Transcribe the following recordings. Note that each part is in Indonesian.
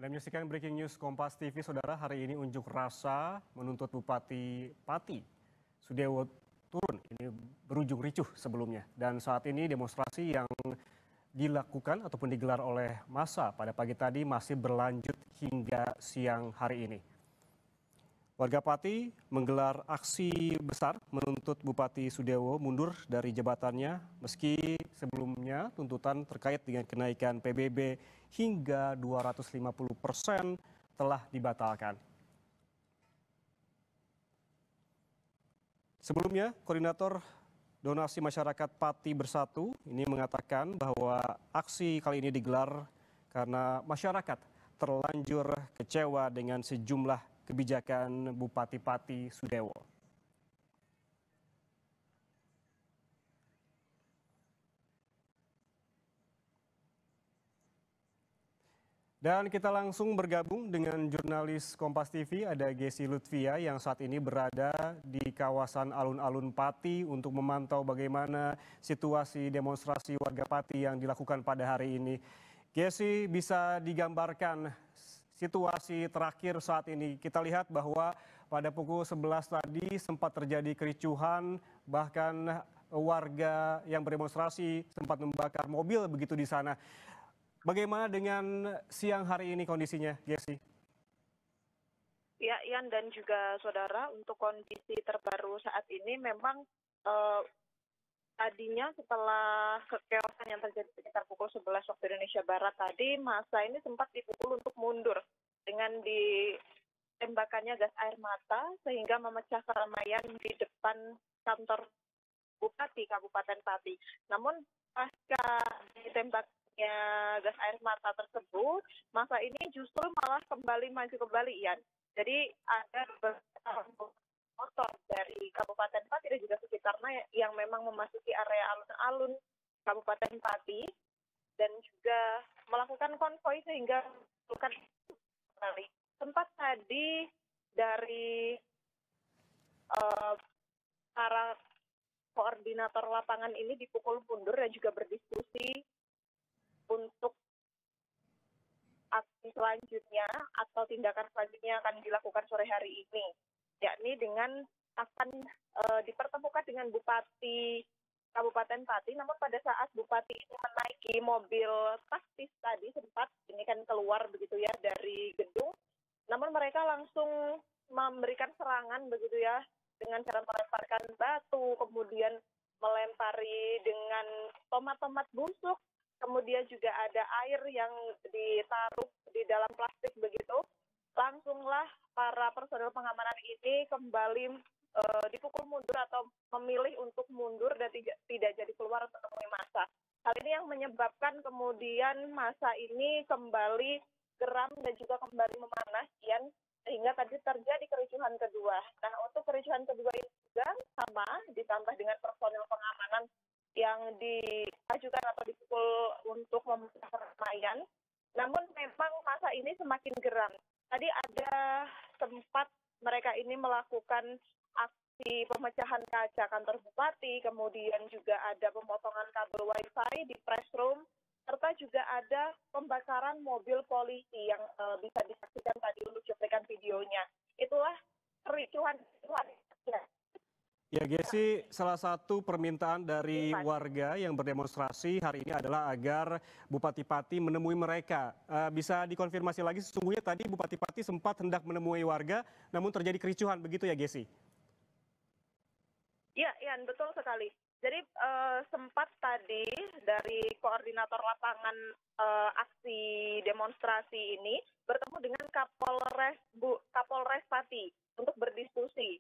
Anda menyaksikan Breaking News Kompas TV, Saudara. Hari ini unjuk rasa menuntut Bupati Pati Sudewo turun. Ini berujung ricuh sebelumnya. Dan saat ini demonstrasi yang dilakukan ataupun digelar oleh massa pada pagi tadi masih berlanjut hingga siang hari ini. Warga Pati menggelar aksi besar menuntut Bupati Sudewo mundur dari jabatannya meski sebelumnya tuntutan terkait dengan kenaikan PBB hingga 250% telah dibatalkan. Sebelumnya, Koordinator Donasi Masyarakat Pati Bersatu ini mengatakan bahwa aksi kali ini digelar karena masyarakat terlanjur kecewa dengan sejumlah kebijakan Bupati Pati Sudewo. Dan kita langsung bergabung dengan jurnalis Kompas TV, ada Gesi Lutfia yang saat ini berada di kawasan alun-alun Pati untuk memantau bagaimana situasi demonstrasi warga Pati yang dilakukan pada hari ini. Gesi, bisa digambarkan situasi terakhir saat ini? Kita lihat bahwa pada pukul 11 tadi sempat terjadi kericuhan, bahkan warga yang berdemonstrasi sempat membakar mobil begitu di sana. Bagaimana dengan siang hari ini kondisinya, Gesi? Ya, Ian dan juga saudara, untuk kondisi terbaru saat ini memang tadinya setelah kekeosan yang terjadi sekitar pukul 11 waktu Indonesia Barat tadi, masa ini sempat dipukul untuk mundur dengan ditembakannya gas air mata sehingga memecah keramaian di depan kantor Bupati Kabupaten Pati. Namun pasca ditembaknya gas air mata tersebut, masa ini justru malah kembali maju kembali, Ian. Jadi ada beberapa motor dari Kabupaten Pati dan juga sekitarnya yang memang memasuki area alun-alun Kabupaten Pati dan juga melakukan konvoi sehingga melakukan kembali. Tempat tadi dari para koordinator lapangan ini dipukul mundur dan juga berdiskusi untuk aksi selanjutnya atau tindakan selanjutnya akan dilakukan sore hari ini, yakni dengan akan dipertemukan dengan Bupati Kabupaten Pati. Namun pada saat Bupati itu menaiki mobil taktis tadi sempat ini kan keluar begitu ya dari gedung, namun mereka langsung memberikan serangan begitu ya dengan cara melemparkan batu, kemudian melempari dengan tomat-tomat busuk, kemudian juga ada air yang ditaruh di dalam plastik begitu. Langsunglah para personel pengamanan ini kembali dipukul mundur atau memilih untuk mundur dan tidak jadi keluar untuk menemui massa. Hal ini yang menyebabkan kemudian massa ini kembali geram dan juga kembali memanas, sehingga tadi terjadi kericuhan kedua. Nah, untuk kericuhan kedua ini juga sama, ditambah dengan personel pengamanan yang diajukan atau dipukul untuk memecah keramaian. Namun memang masa ini semakin geram. Tadi ada sempat mereka ini melakukan aksi pemecahan kaca kantor bupati, kemudian juga ada pemotongan kabel wifi di press room, serta juga ada pembakaran mobil polisi yang bisa disaksikan tadi untuk cuplikan videonya. Itulah kericuhan. Ya, Gesi, salah satu permintaan dari warga yang berdemonstrasi hari ini adalah agar Bupati Pati menemui mereka. Bisa dikonfirmasi lagi, sesungguhnya tadi Bupati Pati sempat hendak menemui warga, namun terjadi kericuhan, begitu ya, Gesi? Ya, Ian, betul sekali. Jadi sempat tadi dari koordinator lapangan aksi demonstrasi ini bertemu dengan Kapolres Pati untuk berdiskusi.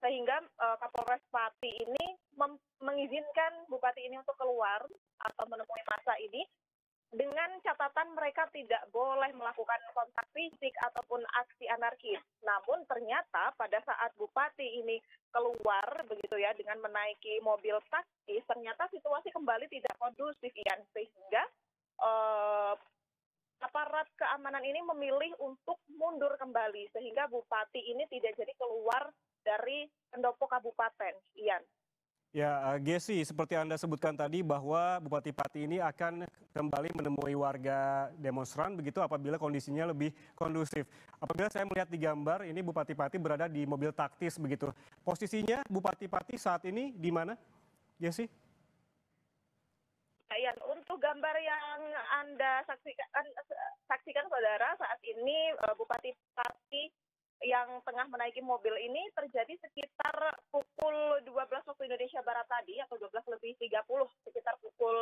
Sehingga Kapolres Pati ini mengizinkan Bupati ini untuk keluar atau menemui massa ini dengan catatan mereka tidak boleh melakukan kontak fisik ataupun aksi anarkis. Namun ternyata pada saat Bupati ini keluar begitu ya dengan menaiki mobil taktis, ternyata situasi kembali tidak kondusif, Ian, sehingga aparat keamanan ini memilih untuk mundur kembali sehingga Bupati ini tidak jadi keluar dari pendopo kabupaten, Ian. Ya, Gesi, seperti Anda sebutkan tadi bahwa Bupati Pati ini akan kembali menemui warga demonstran begitu apabila kondisinya lebih kondusif. Apabila saya melihat di gambar, ini Bupati Pati berada di mobil taktis begitu. Posisinya Bupati Pati saat ini di mana, Gesi? Ya, untuk gambar yang Anda saksikan saudara, saat ini Bupati Pati yang tengah menaiki mobil ini terjadi sekitar pukul 12 waktu Indonesia Barat tadi, atau 12:30, sekitar pukul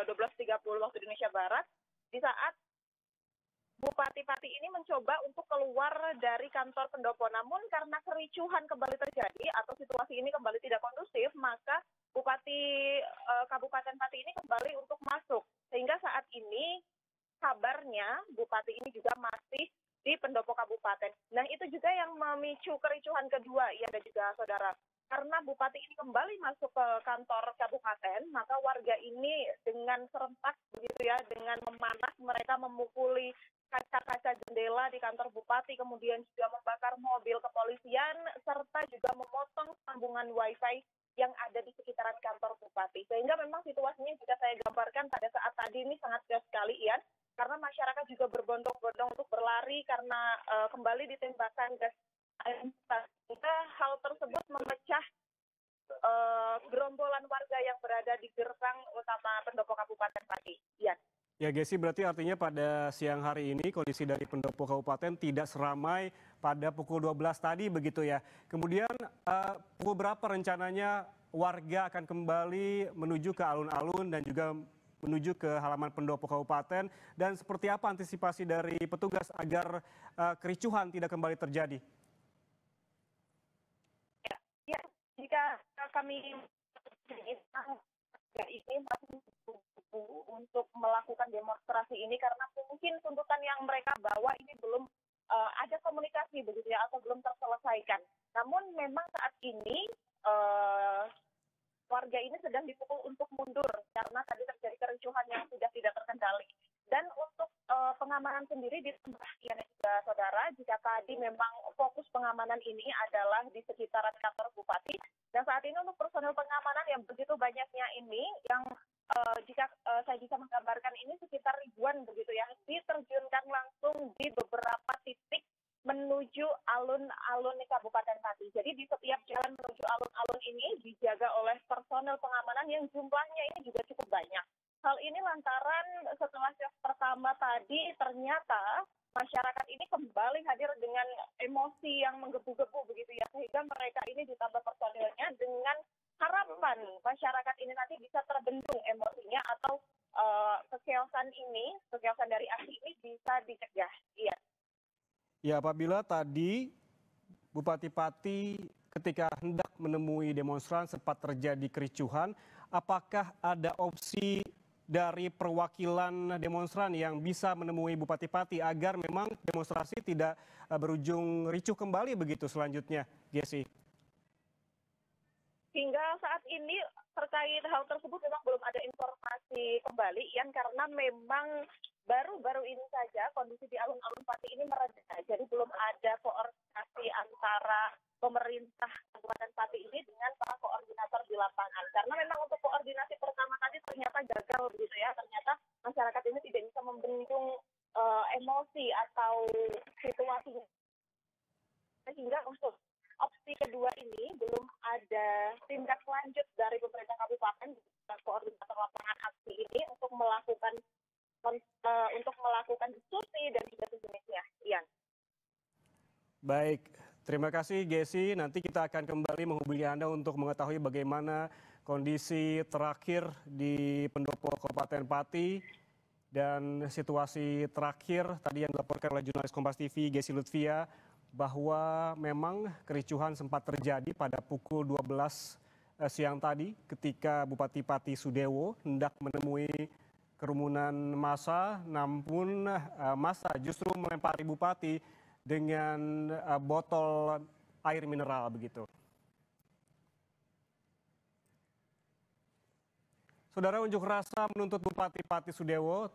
12:30 waktu Indonesia Barat, di saat Bupati Pati ini mencoba untuk keluar dari kantor pendopo. Namun karena kericuhan kembali terjadi atau situasi ini kembali tidak kondusif, maka Bupati Kabupaten Pati ini kembali untuk masuk. Sehingga saat ini kabarnya Bupati ini juga masih di pendopo kabupaten. Nah, itu juga yang memicu kericuhan kedua, ya dan juga saudara. Karena Bupati ini kembali masuk ke kantor kabupaten, maka warga ini dengan serentak begitu ya, dengan memanah mereka memukuli kaca-kaca jendela di kantor Bupati, kemudian juga membakar mobil kepolisian, serta juga memotong sambungan wifi yang ada di sekitaran kantor Bupati. Sehingga memang situasinya jika saya gambarkan pada saat tadi ini sangat jelas sekali, Ian, karena masyarakat juga berbondong-bondong untuk berlari karena kembali ditembakkan gas air mata. Sehingga hal tersebut memecah gerombolan warga yang berada di gerbang utama pendopo Kabupaten Pati. Ian. Ya, Gesi, berarti artinya pada siang hari ini kondisi dari pendopo kabupaten tidak seramai pada pukul 12 tadi begitu ya. Kemudian pukul berapa rencananya warga akan kembali menuju ke alun-alun dan juga menuju ke halaman pendopo kabupaten, dan seperti apa antisipasi dari petugas agar kericuhan tidak kembali terjadi? Ya, jika kami ini masih untuk melakukan demonstrasi ini karena mungkin tuntutan yang mereka bawa ini belum ada komunikasi begitu ya, atau belum terselesaikan. Namun memang saat ini warga ini sedang dipukul untuk mundur karena tadi terjadi kericuhan yang sudah tidak terkendali. Dan untuk pengamanan sendiri ditambah ya juga saudara, jika tadi memang fokus pengamanan ini adalah di sekitaran kantor Bupati, dan saat ini untuk personel pengamanan yang begitu banyaknya ini, yang jika saya bisa menggambarkan ini sekitar ribuan begitu ya, diterjunkan langsung di beberapa titik menuju alun-alun Kabupaten Pati. Jadi di setiap jalan menuju alun-alun ini dijaga oleh personel pengamanan yang jumlahnya ini juga cukup banyak. Hal ini lantaran setelah shift pertama tadi ternyata masyarakat ini kembali hadir dengan emosi yang menggebu-gebu begitu ya, sehingga mereka ini ditambah personilnya dengan harapan masyarakat ini nanti bisa terbendung emosinya atau kekeosan dari aksi ini bisa dicegah. Iya. Ya, apabila tadi Bupati Pati ketika hendak menemui demonstran sempat terjadi kericuhan, apakah ada opsi dari perwakilan demonstran yang bisa menemui Bupati Pati agar memang demonstrasi tidak berujung ricuh kembali begitu selanjutnya, Gesi? Hingga saat ini terkait hal tersebut memang belum ada informasi kembali, Ian, karena memang baru-baru ini saja kondisi di alun-alun Pati ini mereda. Jadi belum ada koordinasi antara pemerintah Kabupaten Pati ini dengan para koordinator di lapangan. Karena memang untuk koordinasi pertama tadi ternyata gagal begitu ya. Ternyata masyarakat ini tidak bisa membendung emosi atau situasinya. Sehingga untuk opsi kedua ini belum ada tindak lanjut dari pemerintah kabupaten koordinator lapangan aksi ini untuk melakukan diskusi dan juga sejenisnya. Ian. Baik, terima kasih Gesi. Nanti kita akan kembali menghubungi Anda untuk mengetahui bagaimana kondisi terakhir di pendopo Kabupaten Pati dan situasi terakhir tadi yang dilaporkan oleh jurnalis Kompas TV Gesi Lutvia, bahwa memang kericuhan sempat terjadi pada pukul 12 siang tadi ketika Bupati Pati Sudewo hendak menemui kerumunan massa, namun massa justru melempari Bupati dengan botol air mineral begitu. Saudara, unjuk rasa menuntut Bupati Pati Sudewo